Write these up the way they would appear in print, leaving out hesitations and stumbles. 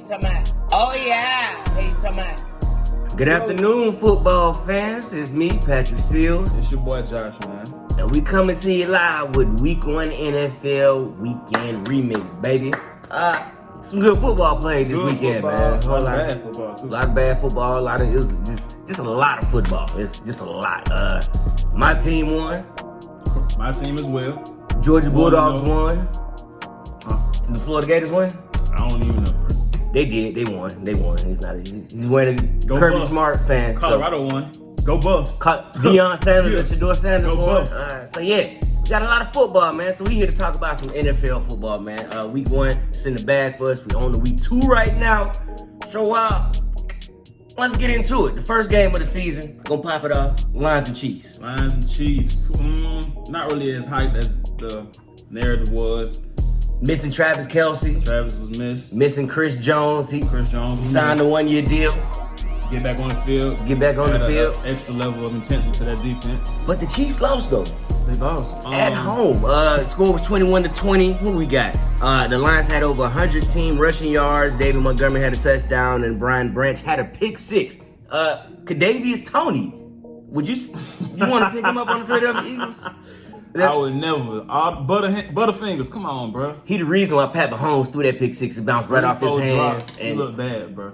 talking about? Oh yeah. What you talking about? Good afternoon, football fans. It's me, Patrick Seals. It's your boy Josh, man. And we coming to you live with Week 1 NFL Weekend Remix, baby. Some good football played this weekend, man. A lot of bad football, too. A lot of bad football. It was just a lot of football. It's just a lot. My team won. My team as well. Georgia Bulldogs won. And the Florida Gators won. I don't even know, bro. They did. They won. He's wearing a Go Kirby Buffs. Smart fan. Colorado won. Go Buffs. Deion Sanders and Shador Sanders Go won. Buffs. So yeah, we got a lot of football, man. So we here to talk about some NFL football, man. Week 1, it's in the bag for us. We on the week 2 right now. So let's get into it. The first game of the season, gonna pop it off. Lions and Chiefs. Lions and Chiefs. Not really as hyped as the narrative was. Missing Travis Kelce. Travis was missed. Missing Chris Jones. He signed a 1-year deal. Get back on the field. Extra level of intensity to that defense. But the Chiefs lost though. They lost. At home. Score was 21-20. Who we got? The Lions had over 100 team rushing yards. David Montgomery had a touchdown, and Brian Branch had a pick 6. Kadarius Toney. Would you want to pick him up on the Philadelphia Eagles? I would never. Butterfingers, come on, bro. He the reason why Pat Mahomes threw that pick 6 and bounced right off his hands. You look bad, bro.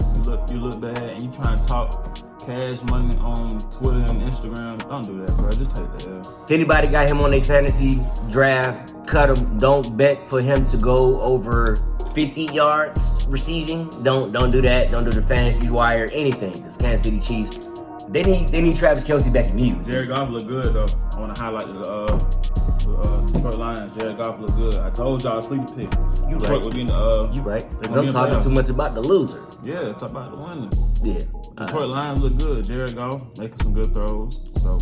You look bad, and you trying to talk cash money on Twitter and Instagram. Don't do that, bro. Just take the L. If anybody got him on their fantasy draft, cut him. Don't bet for him to go over 50 yards receiving. Don't do that. Don't do the fantasy wire, anything. Because Kansas City Chiefs, they need Travis Kelce back in you. Jared Goff look good though. I want to highlight the Detroit Lions. Jared Goff look good. I told y'all sleeper pick. You Detroit right. would be in the. You right. Because I'm talking too much about the loser. Yeah, talk about the winner. Yeah. Detroit Lions look good. Jared Goff making some good throws. So,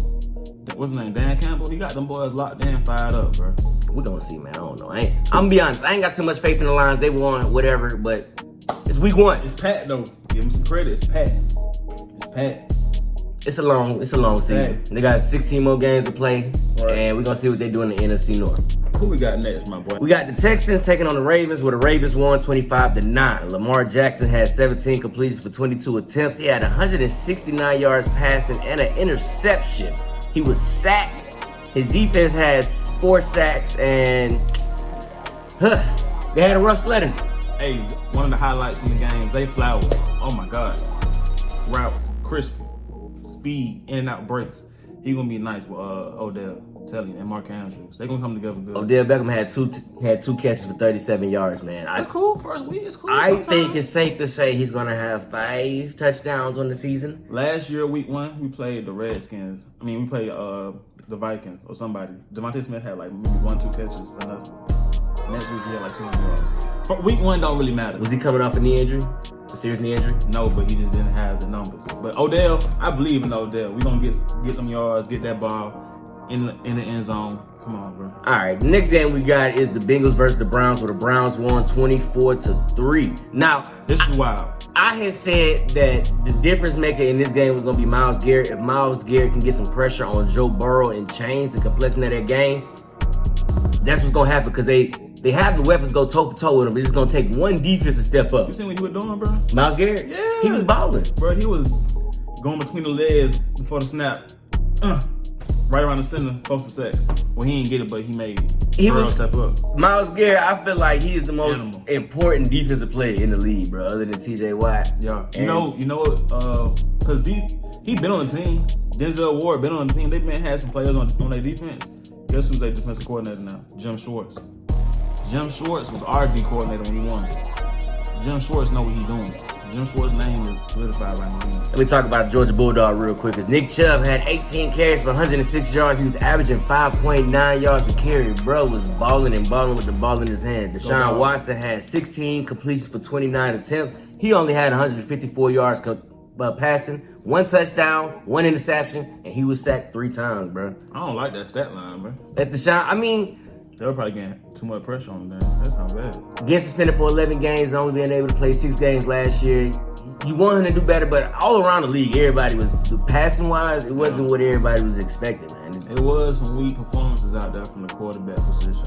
what's his name? Dan Campbell. He got them boys locked in, fired up, bro. We're gonna see, man. I don't know. I'm gonna be honest. I ain't got too much faith in the Lions. They won, whatever. But it's week 1. It's Pat though. Give him some credit. It's Pat. It's a long season. They got 16 more games to play, and we're gonna see what they do in the NFC North. Who we got next, my boy? We got the Texans taking on the Ravens, where the Ravens won 25-9. Lamar Jackson had 17 completions for 22 attempts. He had 169 yards passing and an interception. He was sacked. His defense has 4 sacks, and they had a rough sledding. Hey, one of the highlights from the game, Zay Flowers. Oh my God. Routes, crispy, speed, in and out breaks. He gonna be nice with Odell, tell you, and Mark Andrews. They gonna come together good. Odell Beckham had two catches for 37 yards, man. That's cool. First week, it's cool. I think it's safe to say he's gonna have 5 touchdowns on the season. Last year, week 1, we played the Redskins. We played the Vikings or somebody. Devontae Smith had like maybe 1-2 catches for nothing. Next week, he had like 200 yards. For week 1 don't really matter. Was he coming off a knee injury? A serious knee injury? No, but he just didn't have the numbers. But Odell, I believe in Odell. We gonna get them yards, get that ball in the end zone. Come on, bro. All right, the next game we got is the Bengals versus the Browns, where the Browns won 24-3. Now, this is wild. I had said that the difference maker in this game was gonna be Myles Garrett. If Myles Garrett can get some pressure on Joe Burrow and change the complexion of that game, that's what's gonna happen, because they have the weapons go toe-to-toe with him. It's just gonna take one defense to step up. You seen what he was doing, bro? Myles Garrett? Yeah. He was balling. Bro, he was going between the legs before the snap. Right around the center, close to sack. Well, he didn't get it, but he made Burrow step up. Myles Garrett, I feel like he is the most important defensive player in the league, bro, other than TJ Watt. Yeah. You know what? Because he been on the team. Denzel Ward been on the team. They've had some players on their defense. Guess who's their defensive coordinator now? Jim Schwartz. Jim Schwartz was our D coordinator when he won. Jim Schwartz know what he's doing. Jim Schwartz's name is solidified right now. Let me talk about Georgia Bulldog real quick, because Nick Chubb had 18 carries for 106 yards. He was averaging 5.9 yards a carry. Bro was balling with the ball in his hand. Deshaun Watson had 16 completions for 29 attempts. He only had 154 yards passing, 1 touchdown, 1 interception, and he was sacked 3 times, bro. I don't like that stat line, bro. That's Deshaun. They were probably getting too much pressure on them. That's not bad. Getting suspended for 11 games, only being able to play 6 games last year. You want him to do better, but all around the league, everybody was, passing wise, it wasn't what everybody was expecting, man. It was some weak performances out there from the quarterback position.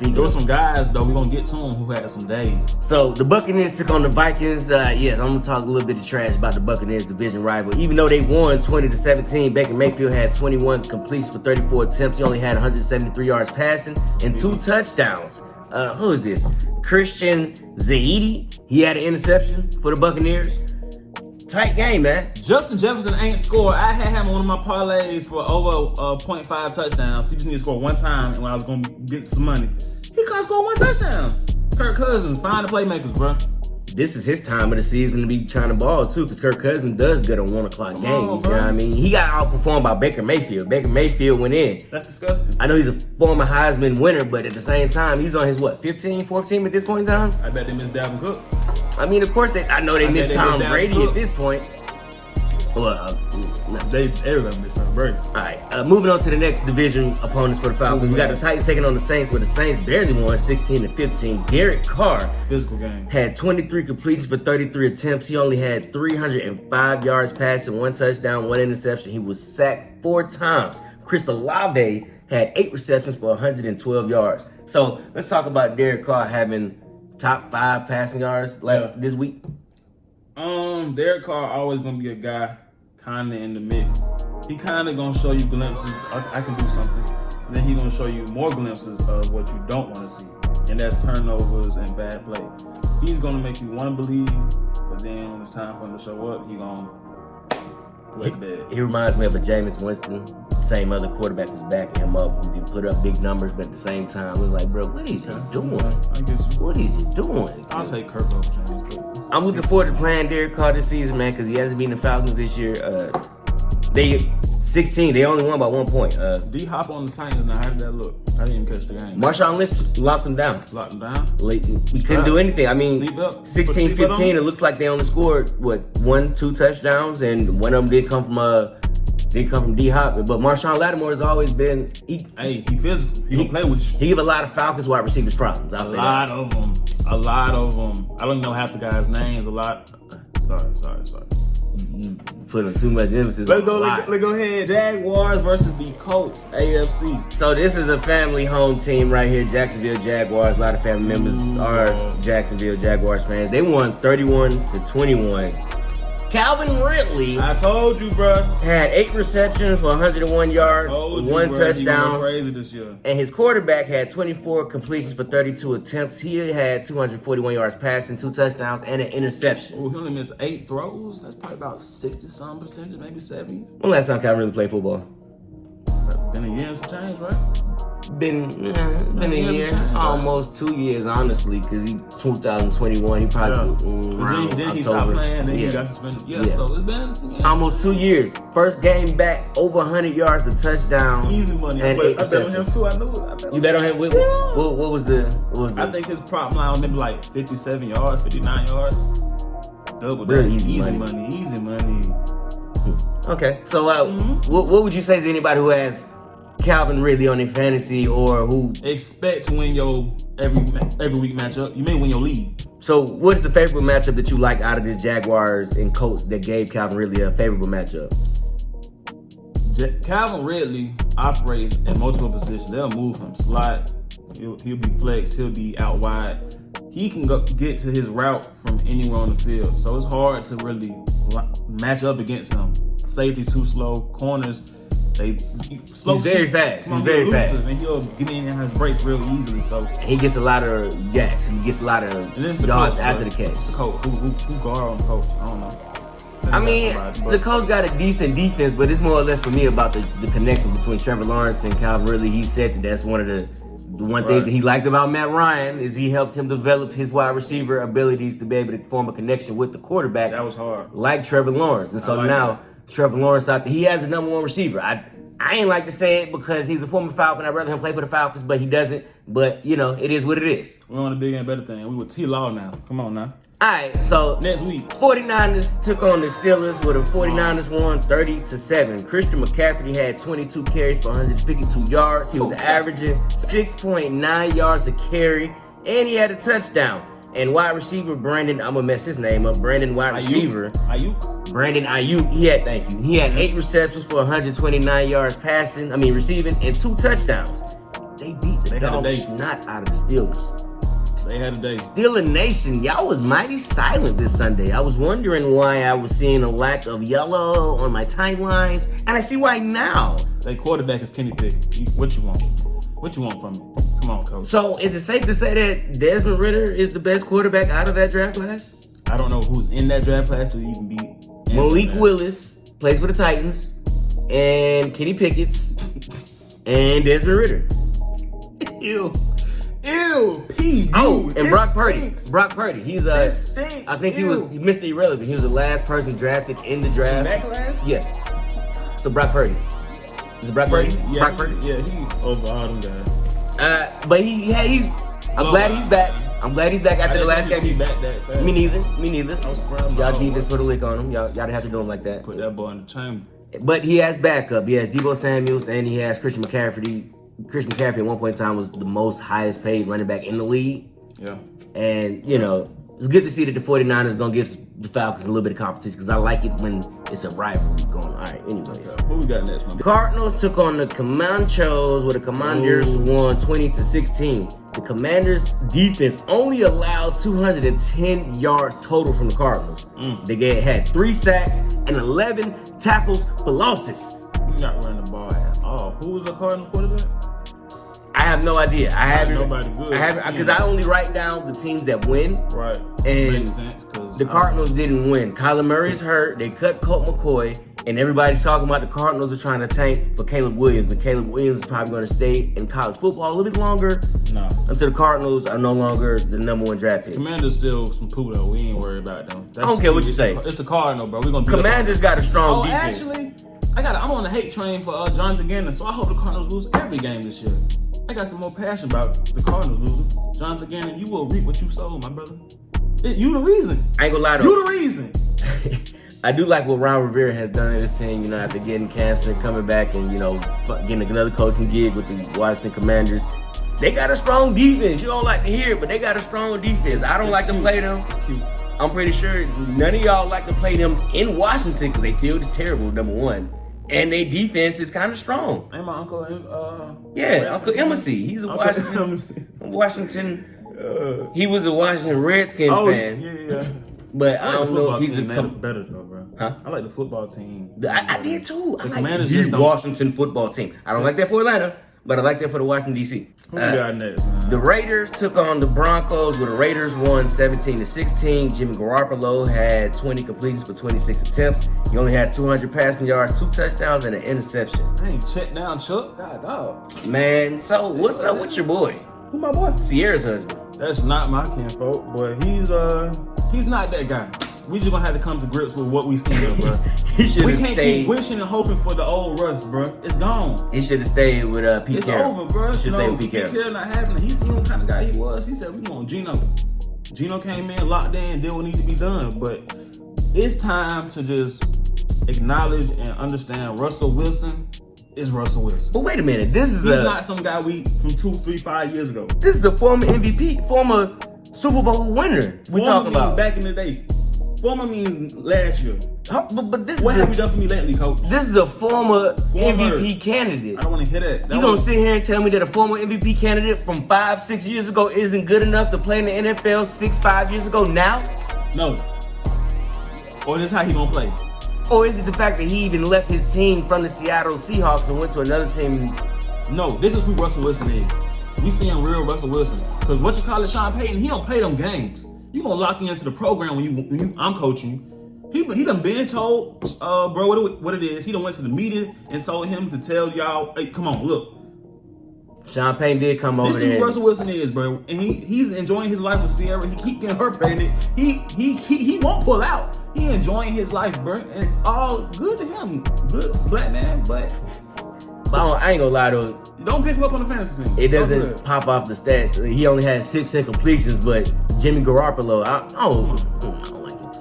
There were some guys, though, we're going to get to them who had some days. So, the Buccaneers took on the Vikings. I'm going to talk a little bit of trash about the Buccaneers division rival. Even though they won 20-17, Baker Mayfield had 21 completions for 34 attempts. He only had 173 yards passing and 2 touchdowns. Who is this? Christian Zaidi. He had an interception for the Buccaneers. Tight game, man. Justin Jefferson ain't scored. I had him on one of my parlays for over 0.5 touchdowns. He just need to score one time, and when I was going to get some money, he couldn't score 1 touchdown. Kirk Cousins, find the playmakers, bro. This is his time of the season to be trying to ball, too, because Kirk Cousins does good on 1 o'clock games. You know what I mean? He got outperformed by Baker Mayfield. Baker Mayfield went in. That's disgusting. I know he's a former Heisman winner, but at the same time, he's on his, 15, 14 at this point in time? I bet they missed Dalvin Cook. I mean, of course, I know they missed Tom Brady at this point. Well, everybody missed Tom Brady. All right, moving on to the next division opponents for the Falcons. We got the Titans taking on the Saints, where the Saints barely won 16-15. Derek Carr Physical game. had 23 completions for 33 attempts. He only had 305 yards passing, 1 touchdown, 1 interception. He was sacked 4 times. Chris Olave had 8 receptions for 112 yards. So let's talk about Derek Carr having top 5 passing yards this week. Derek Carr always gonna be a guy kind of in the mix. He kind of gonna show you glimpses. I can do something. And then he gonna show you more glimpses of what you don't want to see, and that's turnovers and bad play. He's gonna make you want to believe, but then when it's time for him to show up, he gonna wet the bed. He reminds me of a Jameis Winston. Same other quarterback was backing him up, who can put up big numbers, but at the same time, it was like, bro, what is he doing? I guess What is he doing? I'll take Kirk over James. I'm looking forward to playing Derek Carr this season, man, because he hasn't beaten the Falcons this year. They 16. They only won by 1 point. D Hop on the Titans now. How did that look? I didn't even catch the game. Marshawn Lynch locked him down. Locked him down. Late. He couldn't do anything. I mean, 16-15. It looks like they only scored 1, 2 touchdowns, and one of them did come from D Hop. But Marshawn Lattimore has always been. He physical. He can play with you. He give a lot of Falcons wide receivers problems. I'll say that. A lot of them. I don't know half the guys' names. A lot. Sorry. You putting too much emphasis. Let's go ahead. Jaguars versus the Colts, AFC. So this is a family home team right here, Jacksonville Jaguars. A lot of family members are Jacksonville Jaguars fans. They won 31-21. Calvin Ridley, I told you, bro, had 8 receptions for 101 yards, 1 touchdown. He crazy this year. And his quarterback had 24 completions for 32 attempts. He had 241 yards passing, 2 touchdowns, and an interception. Oh, he only missed 8 throws. That's probably about 60-some percentage, maybe 70. When last time Calvin Ridley played football? Been a year and some change, right? Been a year, almost 2 years, honestly, because he 2021. He probably then he stopped playing. Then he got suspended. So it's been some years. Almost 2 years. First game back, over 100 yards, a touchdown. Easy money. And I bet on him too. I knew it. You bet on him? What was the? I think his prop line maybe like 57 yards, 59 yards. Double that. Real easy money. Okay, so what would you say to anybody who has Calvin Ridley on their fantasy, or who expect to win your every week matchup? You may win your league. So what's the favorable matchup that you like out of the Jaguars and Colts that gave Calvin Ridley a favorable matchup? Calvin Ridley operates in multiple positions. They'll move him slot. He'll be flexed. He'll be out wide. He can get to his route from anywhere on the field. So it's hard to really match up against him. Safety too slow. Corners, He's very fast. And he'll get in his breaks real easily. So he gets a lot of yaks. He gets a lot of yards after the catch. The coach. Who guard on the coach? I don't know. I mean, the coach got a decent defense, but it's more or less for me about the connection between Trevor Lawrence and Calvin Ridley. He said that's one of the things that he liked about Matt Ryan is he helped him develop his wide receiver abilities to be able to form a connection with the quarterback. That was hard. Like Trevor Lawrence. And so now Trevor Lawrence, he has a number 1 receiver. I ain't like to say it because he's a former Falcon. I'd rather him play for the Falcons, but he doesn't. But, it is what it is. We're on a big and better thing. We with T-Law now. Come on now. All right, so next week, 49ers took on the Steelers, where the 49ers won 30-7. Christian McCaffrey had 22 carries for 152 yards. He was averaging 6.9 yards a carry, and he had a touchdown. And wide receiver Brandon, I'm gonna mess his name up. Brandon receiver Brandon Ayuk. He had 8 receptions for 129 yards receiving, and 2 touchdowns. They beat the They had a dog day. not out of the Steelers. They had a day. Steeler Nation, y'all was mighty silent this Sunday. I was wondering why I was seeing a lack of yellow on my timelines, and I see why now. Their quarterback is Kenny Pickett. What you want? What you want from me? Come on, coach. So, is it safe to say that Desmond Ridder is the best quarterback out of that draft class? I don't know who's in that draft class to even be. Malik Willis plays for the Titans, and Kenny Pickett's, and Desmond Ridder. Ew. P. Oh, and Brock Purdy. Stinks. Brock Purdy. He's It stinks. I think he was Mr. Irrelevant. He was the last person drafted in the draft. That class? Yeah. So Brock Purdy. Is it Brock Purdy? Yeah, Brock Purdy. Yeah, he over all them guys. But he's. I'm glad he's back. I'm glad he's back after the last He game. back that fast. Me neither. I was surprised. Y'all defense put a lick on him. Y'all didn't have to do him like that. Put that boy in the chamber. But he has backup. He has Deebo Samuels and he has Christian McCaffrey. Christian McCaffrey at one point in time was the most highest paid running back in the league. Yeah. And, you know, it's good to see that the 49ers are going to give the Falcons a little bit of competition because I like it when it's a rivalry going on. All right, anyways. Who we got next, man? The Cardinals took on the Comanches, where the Commanders won 20-16. The Commanders' defense only allowed 210 yards total from the Cardinals. They had 3 sacks and 11 tackles for losses. We not running the ball at all. Who was the Cardinals quarterback? I have no idea. I haven't. Nobody good. I haven't because I only write down the teams that win. Right. And makes sense because the Cardinals didn't win. Kyler Murray's hurt. They cut Colt McCoy, and everybody's talking about the Cardinals are trying to tank for Caleb Williams. But Caleb Williams is probably going to stay in college football a little bit longer until the Cardinals are no longer the number 1 draft pick. Commanders still some poo though. We ain't worried about them. I don't care what you say. It's the Cardinals, bro. We gonna beat Commanders got a strong defense. Actually, I'm on the hate train for Jonathan Gannon, so I hope the Cardinals lose every game this year. I got some more passion about the Cardinals losing. Jonathan Gannon, you will reap what you sow, my brother. You the reason. I ain't gonna lie to you. The reason. I do like what Ron Rivera has done in this team, you know, after getting cancer and coming back and, you know, getting another coaching gig with the Washington Commanders. They got a strong defense. You don't like to hear it, but they got a strong defense. I don't like to play them. It's cute. I'm pretty sure none of y'all like to play them in Washington because they field is terrible, number 1. And their defense is kind of strong. And my uncle, Uncle Embassy. He's a Washington. He was a Washington Redskins fan. Yeah. But I don't know if he's better though, bro. Huh? I like the football team. I did too. I like Commanders the just don't- Washington football team. I don't like that for Atlanta, but I like that for the Washington D.C. Who we got next, man? The Raiders took on the Broncos, where the Raiders won 17-16. Jimmy Garoppolo had 20 completions for 26 attempts. He only had 200 passing yards, 2 touchdowns, and an interception. I ain't checked down Chuck. God, dog. Man, so what's up with your boy? Who my boy? Sierra's husband. That's not my kinfolk, but he's not that guy. We just gonna have to come to grips with what we see here, bro. He should We have can't stayed. keep wishing and hoping for the old Russ, bro. It's gone. He should have stayed with Pete It's Carroll. over, bro. He should stay No, with Pete Pete Carroll. Carroll not having it. He seen what kind of guy he was. He said, we want Geno. Geno came in, locked in, did what needs to be done. But it's time to just acknowledge and understand Russell Wilson is Russell Wilson. But wait a minute, this is He's not some guy we from 2, 3, 5 years ago. This is the former MVP, former Super Bowl winner. We talking means about back in the day. Former means last year. But this What is have you done for me lately, coach? this is a former MVP candidate. I don't want to hear that. You gonna sit here and tell me that a former MVP candidate from 5-6 years ago isn't good enough to play in the NFL 5 years ago now? No. Or this how he gonna play? Or is it the fact that he even left his team from the Seattle Seahawks and went to another team? No, this is who Russell Wilson is. We seeing real Russell Wilson. Because what you call it, Sean Payton, he don't play them games. You gonna lock into the program when I'm coaching. He done been told, bro, what it is. He done went to the media and told him to tell y'all, hey, come on, look. Sean Payton did come over This there. is who Russell Wilson is, bro. And he's enjoying his life with Sierra. He keep getting her pregnant. He won't pull out. He enjoying his life, bro. And all good to him. Good black man, but I ain't gonna lie to it. don't pick him up on the fantasy team. It doesn't pop off the stats. He only had 6 incompletions, but Jimmy Garoppolo, I don't like him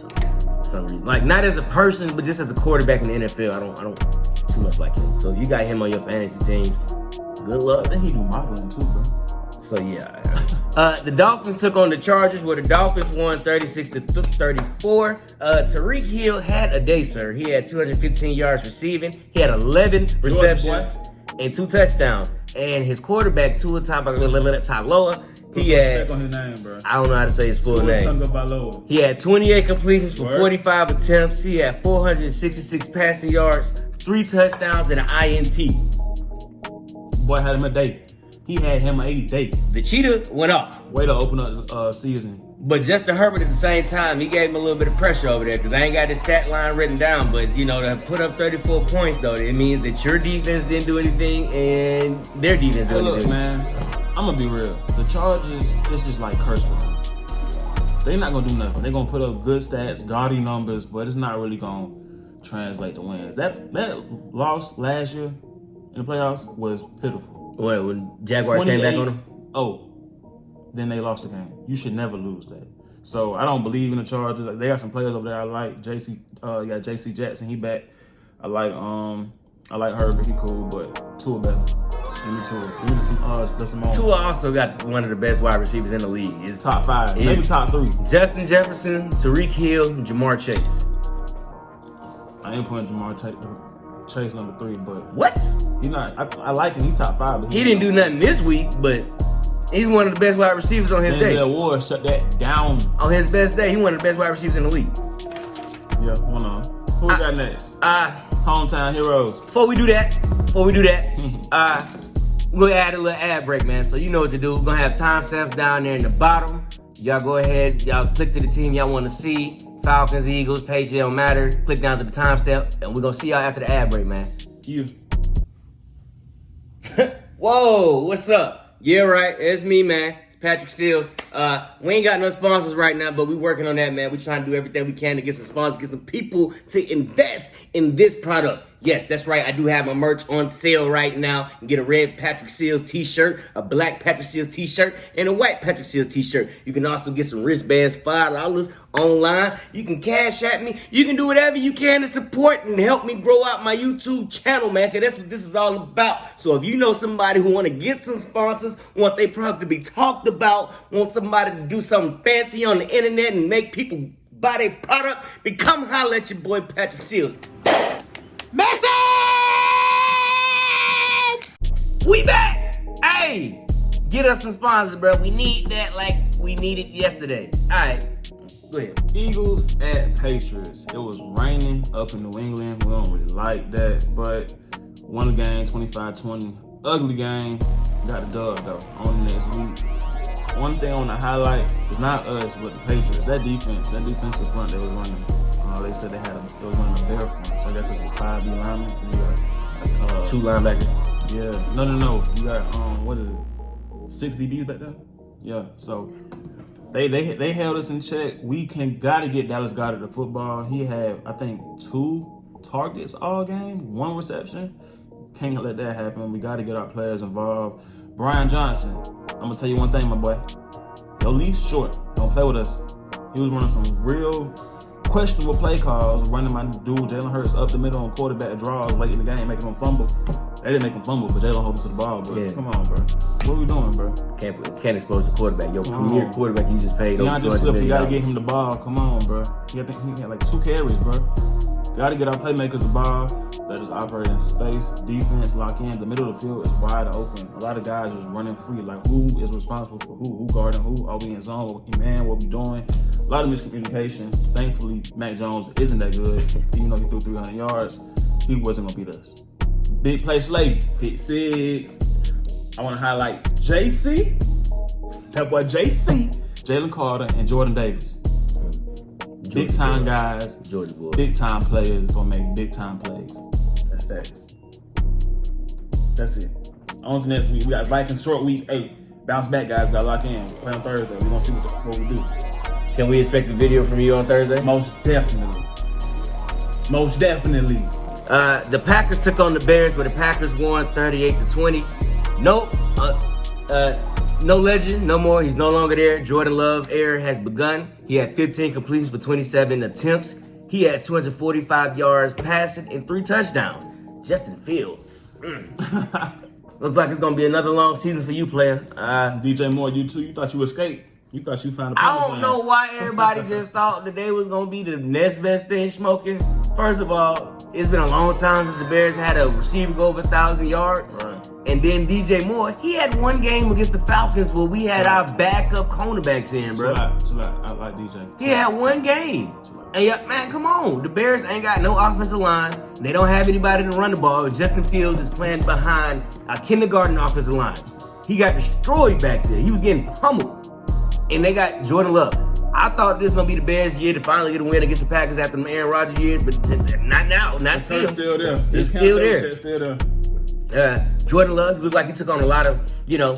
for some reason. Like, not as a person, but just as a quarterback in the NFL, I don't too much like him. So if you got him on your fantasy team, good luck. I think he do modeling too, bro. So yeah. The Dolphins took on the Chargers, where the Dolphins won 36-34. Tyreek Hill had a day, sir. He had 215 yards receiving. He had 11 receptions and 2 touchdowns. and his quarterback Tua Tagovailoa. He had, on his name, bro. I don't know how to say his full name. He had 28 completions for 45 attempts. He had 466 passing yards, 3 touchdowns, and an INT. Boy had him a day. He had him a day. The cheetah went off. Way to open up the season. But Justin Herbert at the same time, he gave him a little bit of pressure over there because I ain't got his stat line written down. But, you know, to put up 34 points, though, it means that your defense didn't do anything and their defense didn't do anything. Man, I'm going to be real. The Chargers, this is like cursed for them. They're not going to do nothing. They're going to put up good stats, gaudy numbers, but it's not really going to translate to wins. That loss last year in the playoffs was pitiful. What, when Jaguars came back on them? Oh. Then they lost the game. You should never lose that. So I don't believe in the Chargers. Like, they got some players over there I like. JC Jackson, he back. I like Herbert, he cool, but Tua better. Give me Tua. Give me some Tua also got one of the best wide receivers in the league. It's top 5, maybe top 3. Justin Jefferson, Tyreek Hill, and Jamar Chase. I ain't putting Jamar Chase number 3, but what? He not. I like him. He top 5. But he didn't do nothing this week, but he's one of the best wide receivers on his day. Ward shut that down. On his best day, he one of the best wide receivers in the league. Yeah, one on. Who we got next? Hometown Heroes. Before we do that, we're gonna add a little ad break, man. So you know what to do. We're gonna have timestamps down there in the bottom. Y'all go ahead, y'all click to the team y'all want to see. Falcons, Eagles, Patriots, don't matter. Click down to the timestamp, and we're gonna see y'all after the ad break, man. You. Whoa, what's up? Yeah, right. It's me, man. It's Patrick Seals. We ain't got no sponsors right now, but we working on that, man. We trying to do everything we can to get some sponsors, get some people to invest in this product. Yes, that's right. I do have my merch on sale right now. You can get a red Patrick Seals t-shirt, a black Patrick Seals t-shirt, and a white Patrick Seals t-shirt. You can also get some wristbands, $5 online. You can cash at me. You can do whatever you can to support and help me grow out my YouTube channel, man, because that's what this is all about. So if you know somebody who want to get some sponsors, want their product to be talked about, want somebody to do something fancy on the internet and make people buy their product, then come holler at your boy Patrick Seals. Message! We back! Hey! Get us some sponsors, bro. We need that like we needed yesterday. Alright. Go ahead. Eagles at Patriots. It was raining up in New England. We don't really like that, but won the game 25-20. Ugly game. Got the dub, though, on the next week. One thing I want to highlight is not us, but the Patriots. That defensive front they was running. They said they was running a bare front, so I guess it's a 5D lineman. You got 2 linebackers. Yeah, no. You got what is it? 6 DBs back there. Yeah, so they held us in check. We gotta get Dallas Goedert the football. He had I think 2 targets all game, 1 reception. Can't let that happen. We gotta get our players involved. Brian Johnson, I'm gonna tell you one thing, my boy. Your leash short. Don't play with us. He was running some real questionable play calls, running my dude Jalen Hurts up the middle on quarterback draws late in the game, making him fumble. They didn't make him fumble, but Jalen hold him to the ball. But come on, bro. What are we doing, bro? Can't expose the quarterback. Your premier quarterback you just paid. DeAndre Swift, you gotta get him the ball. Come on, bro. He had like 2 carries, bro. Gotta get our playmakers the ball. Let us operate in space, defense, lock in. The middle of the field is wide open. A lot of guys is running free. Like, who is responsible for who guarding who? Are we in zone? What we doing? A lot of miscommunication. Thankfully, Mac Jones isn't that good. Even though he threw 300 yards, he wasn't going to beat us. Big play slate, pick 6. I want to highlight JC. That boy JC. Jalen Carter and Jordan Davis. Big time guys, big time players gonna make big time plays. That's facts. That's it. On to next week. We got Vikings short week 8. Bounce back, guys. Got to lock in. Play on Thursday. We're gonna see what we do. Can we expect a video from you on Thursday? Most definitely. The Packers took on the Bears, but the Packers won 38-20. No legend, no more. He's no longer there. Jordan Love era has begun. He had 15 completions for 27 attempts. He had 245 yards passing and 3 touchdowns. Justin Fields. Looks like it's going to be another long season for you, player. DJ Moore, you too. You thought you escaped. You thought you found a I don't know why everybody just thought that they was going to be the next best thing smoking. First of all, it's been a long time since the Bears had a receiver go over 1,000 yards. Right. And then DJ Moore, he had one game against the Falcons where we had our backup cornerbacks in, bro. Chill out. I like DJ. He had one game. And yeah, man, come on. The Bears ain't got no offensive line. They don't have anybody to run the ball. Justin Fields is playing behind a kindergarten offensive line. He got destroyed back there. He was getting pummeled. And they got Jordan Love. I thought this was going to be the Bears' year to finally get a win against the Packers after the Aaron Rodgers years, but not now. Not still. It's still there. It's still there. It's still there. Jordan Love looked like he took on a lot of, He gonna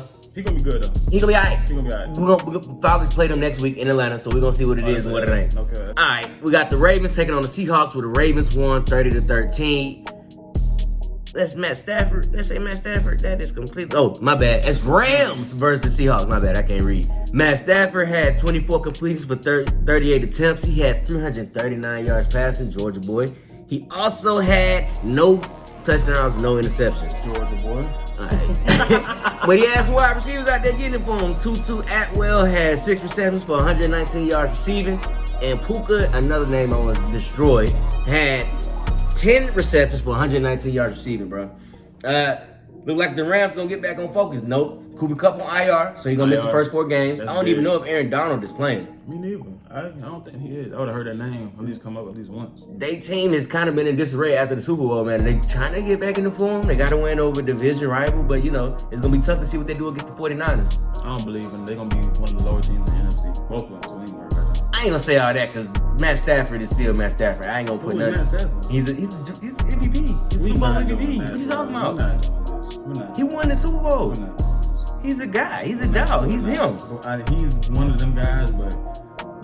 be good though. He gonna be all right. He gonna be all right. We're gonna Falcons play them next week in Atlanta, so we're gonna see what it is and what it ain't. Okay. All right, we got the Ravens taking on the Seahawks, where the Ravens won 30-13. That's Matt Stafford. Let's say Matt Stafford. That is complete. Oh, my bad. It's Rams versus Seahawks. My bad. I can't read. Matt Stafford had 24 completions for 38 attempts. He had 339 yards passing. Georgia boy. He also had no touchdowns, no interceptions. Georgia boy. All right. But he had some wide receivers out there getting it for him. Tutu Atwell had 6 receptions for 119 yards receiving. And Puka, another name I want to destroy, had 10 receptions for 119 yards receiving, bro. Look like the Rams gonna get back on focus. Nope. Cooper Kupp on IR, so he's gonna miss the first 4 games. That's I don't big. even know if Aaron Donald is playing. Me neither. I don't think he is. I would have heard that name at least come up at least once. They team has kind of been in disarray after the Super Bowl, man. They trying to get back into form. They got to win over division rival, but it's gonna be tough to see what they do against the 49ers. I don't believe in. They're gonna be one of the lower teams in the NFC. Both of them. So we ain't worried about that. I ain't gonna say all that because Matt Stafford is still Matt Stafford. I ain't gonna put Who is Matt nothing. Stafford? He's MVP. He's We Super Bowl not doing MVP. that, What you bro. talking We're about? not doing this. We're not. He won the Super Bowl. We're not doing this. He's a guy. He's a dog. He's him. He's one of them guys, but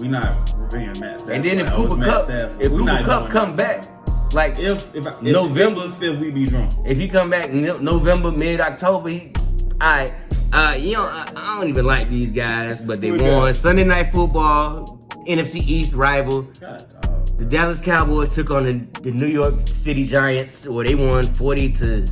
we not revering Matt Stafford. And then if Like, oh, it's Cooper Matt Kupp, Stafford. if We Cooper not Kupp doing come that. back, like If November 5th, we be drunk. if he come back November, mid-October, I don't even like these guys, but they Who we won got? Sunday Night Football, NFC East rival. God, dog. The Dallas Cowboys took on the New York City Giants, where they won 40 to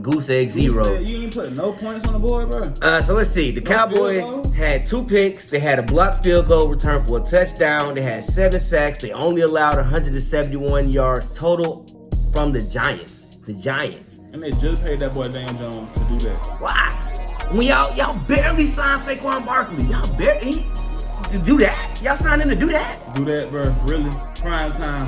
goose egg 0. You ain't put no points on the board, bro. So let's see. The No Cowboys field goal? had 2 picks. They had a blocked field goal return for a touchdown. They had 7 sacks. They only allowed 171 yards total from the Giants. The Giants. And they just paid that boy Dan Jones to do that. Why? When y'all barely signed Saquon Barkley. Y'all barely to do that. Y'all signed him to do that. Do that, bro. Really? Prime time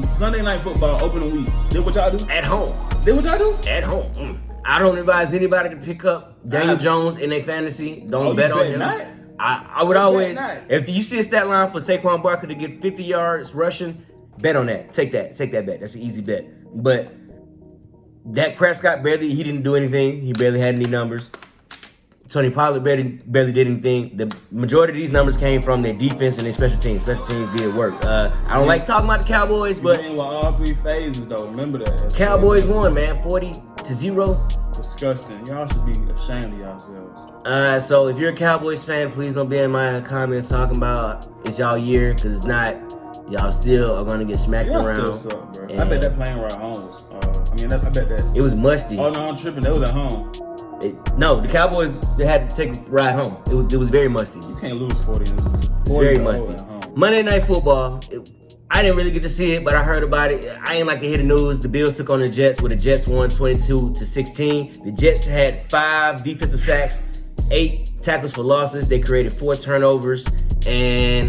Sunday night football, opening week. Did what y'all do? At home. Did what y'all do? At home. I don't advise anybody to pick up Daniel Jones in their fantasy. Don't bet on him. Not? I would always, not? if you see a stat line for Saquon Barkley to get 50 yards rushing, bet on that. Take that bet. That's an easy bet. But Dak Prescott he didn't do anything. He barely had any numbers. Tony Pollard barely did anything. The majority of these numbers came from their defense and their special teams. Special teams did work. I don't like talking about the Cowboys, but with all 3 phases, though. Remember that. That's Cowboys won, man, 40-0. disgusting. Y'all should be ashamed of yourselves. So if you're a Cowboys fan, please don't be in my comments talking about it's y'all year, because it's not. Y'all still are gonna get smacked Y'all around. still suck, bro. And I bet that plane ride home was. I bet that. it was musty. Oh no, I'm tripping. That was at home. No, the Cowboys, they had to take a ride home. It was very musty. You can't lose 40 and Very 40 musty. at home. Monday Night Football. I didn't really get to see it, but I heard about it. I ain't like to hear the news. The Bills took on the Jets, where the Jets won 22-16. The Jets had 5 defensive sacks, 8 tackles for losses. They created 4 turnovers, and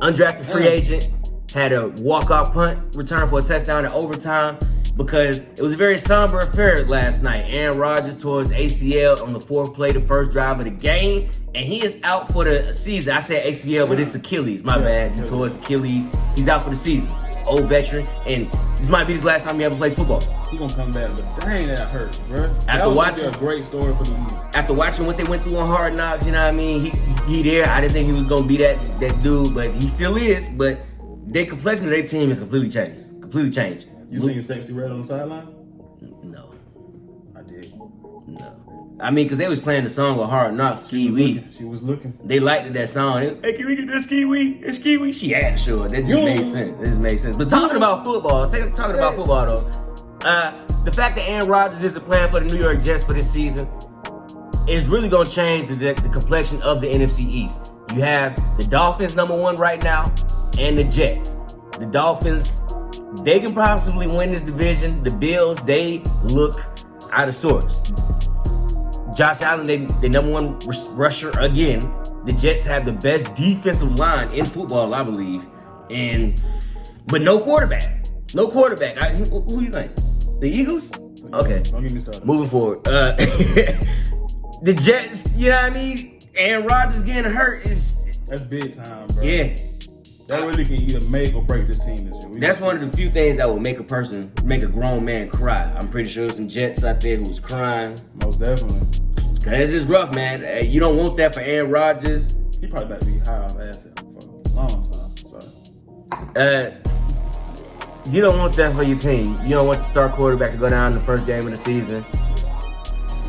undrafted free agent had a walk-off punt return for a touchdown in overtime, because it was a very somber affair last night. Aaron Rodgers tore his ACL on the 4th play, the first drive of the game, and he is out for the season. I said ACL, but it's Achilles. My bad. He tore his Achilles. He's out for the season. Old veteran, and this might be his last time he ever plays football. He gonna come back, but dang, that hurt, bro. After watching a great story for the league. After watching what they went through on Hard Knocks, you know what I mean? He there. I didn't think he was gonna be that dude, but he still is. But their complexion of their team has completely changed. You seen Sexy Red on the sideline? No. I did. No. I mean, because they was playing the song with Hard Knocks, Ski Wee. She was looking. They liked that song. Hey, can we get that Ski Wee? That Ski Wee? She had to show it. That just made sense. But talking about football, though. The fact that Aaron Rodgers isn't playing for the New York Jets for this season is really going to change the complexion of the NFC East. You have the Dolphins #1 right now and the Jets. The Dolphins, they can possibly win this division. The Bills, they look out of sorts. Josh Allen, they number one rusher again. The Jets have the best defensive line in football, I believe. But no quarterback. No quarterback. Who you think? The Eagles? Okay. Don't get me started. Moving forward. The Jets, you know what I mean? Aaron Rodgers getting hurt is... That's big time, bro. Yeah. That really can either make or break this team this year. That's one of the few things that will make a grown man cry. I'm pretty sure there's some Jets out there who's crying. Most definitely. It's just rough, man. You don't want that for Aaron Rodgers. He probably about to be high off asset for a long time. So. You don't want that for your team. You don't want the star quarterback to go down in the first game of the season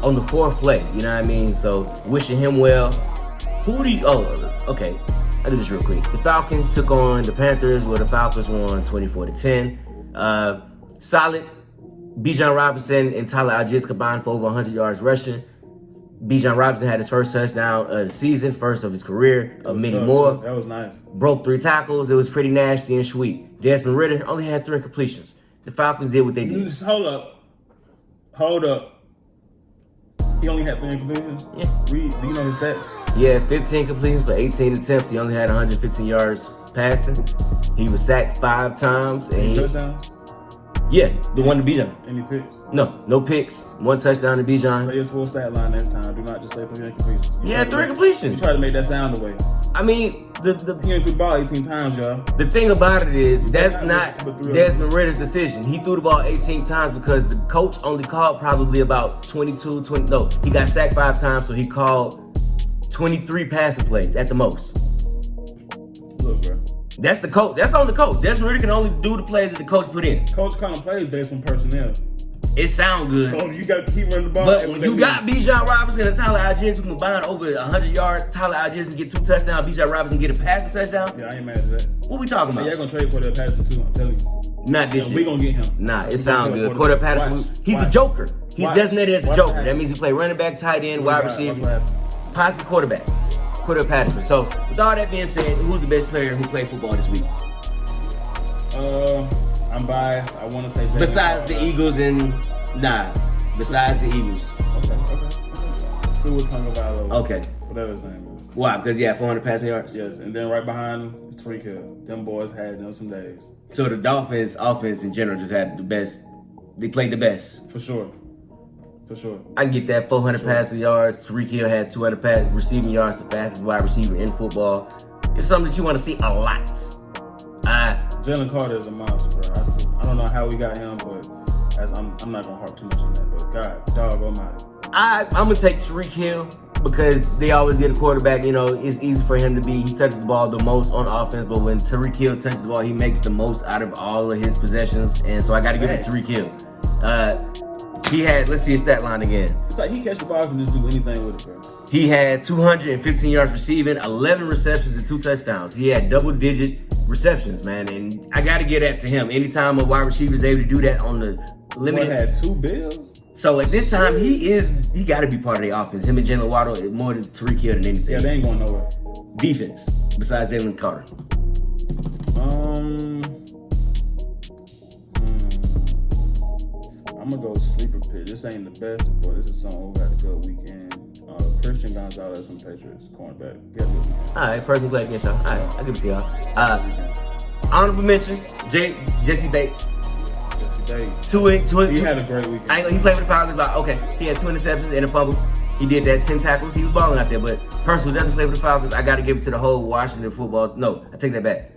on the fourth play. You know what I mean? So wishing him well. Okay. I'll do this real quick. The Falcons took on the Panthers, where the Falcons won 24-10. Solid. Bijan Robinson and Tyler Algiers combined for over 100 yards rushing. Bijan Robinson had his first touchdown of the season, first of his career, of many more. That was nice. Broke 3 tackles. It was pretty nasty and sweet. Desmond Ridder only had 3 completions. The Falcons did what they did. Hold up. He only had 3 completions? Yeah. Do you know his stats? He had 15 completions for 18 attempts. He only had 115 yards passing. He was sacked 5 times. Any touchdowns? Yeah, the one to Bijan. Any picks? No picks. 1 touchdown to Bijan. Say his full stat line next time. Do not just say 3 completions. He had 3 completions. You try to make that sound away. I mean, he ain't threw the ball 18 times, y'all. The thing about it is, that's not Desmond Ridder's decision. He threw the ball 18 times because the coach only called probably about 22, 20. No, he got sacked 5 times, so he called 23 passing plays at the most. Look, bro. That's the coach. That's on the coach. Desmond Ridder can only do the plays that the coach put in. Coach kind of plays based on personnel. It sounds good. So you got to keep running the ball. But when you got Bijan Robinson and Tyler Algiers who combine over 100 yards, Tyler Algiers can get 2 touchdowns, Bijan Robinson get a passing touchdown. Yeah, I ain't mad at that. What we talking about? Y'all gonna trade for that Patterson too, I'm telling you. Not this year. We gonna get him. Nah, it sounds good. Cordell Patterson, he's the Joker. He's designated as the Joker. That means he play running back, tight end, wide receiver, possibly quarterback. Cordell Patterson. So with all that being said, who's the best player who played football this week? I'm biased. I want to say besides the Eagles and besides the Eagles. Okay. Tua Tagovailoa. Okay. Whatever his name is. Why? Because he had 400 passing yards? Yes, and then right behind him is Tyreek Hill. Them boys had them some days. So the Dolphins offense in general just had the best. They played the best. For sure. I can get that 400 passing yards. Tyreek Hill had 200 receiving yards, the fastest wide receiver in football. It's something that you want to see a lot. Jalen Carter is a monster, bro. I don't know how we got him, but I'm not gonna harp too much on that. But God, dog almighty. I'm gonna take Tyreek Hill because they always get a quarterback. You know, it's easy for him to be. He touches the ball the most on offense, but when Tyreek Hill touches the ball, he makes the most out of all of his possessions, and so I got to give it to Tyreek Hill. He had, let's see his stat line again. It's like he catch the ball and just do anything with it, bro. He had 215 yards receiving, 11 receptions, and 2 touchdowns. He had double-digit receptions, man, and I got to give that to him. Anytime a wide receiver is able to do that on the limited. He had 2 bills. So at this time, he got to be part of the offense. Him and Jalen Waddle is more than Tyreek Hill than anything. Yeah, they ain't going nowhere. Defense, besides Jalen Carter. I'm gonna go sleeper pick. This ain't the best, but this is someone who had a good weekend. Christian Gonzalez from Patriots, cornerback. All right, person play against y'all. All right, I'll give it to y'all. Honorable mention, Jesse Bates. He had a great weekend. He played with the Falcons, but okay, he had 2 interceptions and a fumble. He did that, 10 tackles. He was balling out there, but person who doesn't play with the Falcons, I got to give it to the whole Washington football. No, I take that back.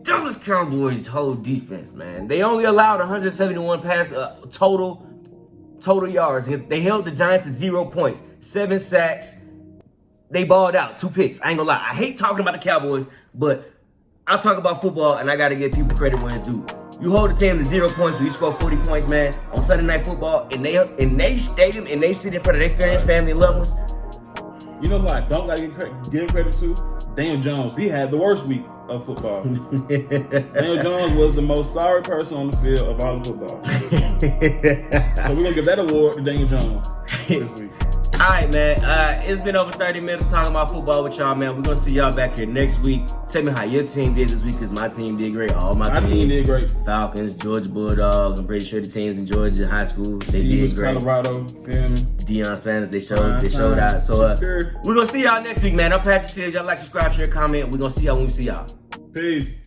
Dallas Cowboys' whole defense, man. They only allowed 171 pass total yards. They held the Giants to 0 points, 7 sacks. They balled out, 2 picks. I ain't gonna lie. I hate talking about the Cowboys, but I'll talk about football, and I got to give people credit when it's due. You hold the team to 0 points, but you score 40 points, man, on Sunday Night Football, in they stadium, and they sit in front of their fans, family, and loved ones. You know who I don't got to give credit to? Daniel Jones. He had the worst week of football. Daniel Jones was the most sorry person on the field of all of football. So we're going to give that award to Daniel Jones this week. All right, man. It's been over 30 minutes talking about football with y'all, man. We're going to see y'all back here next week. Tell me how your team did this week, because my team did great. All my team did great. Falcons, Georgia Bulldogs. I'm pretty sure the teams in Georgia high school, they did great. Colorado, feel me? Deion Sanders, they showed out. So we're going to see y'all next week, man. I'm Patrick Seals. Y'all like, subscribe, share, comment. We're going to see y'all when we see y'all. Peace.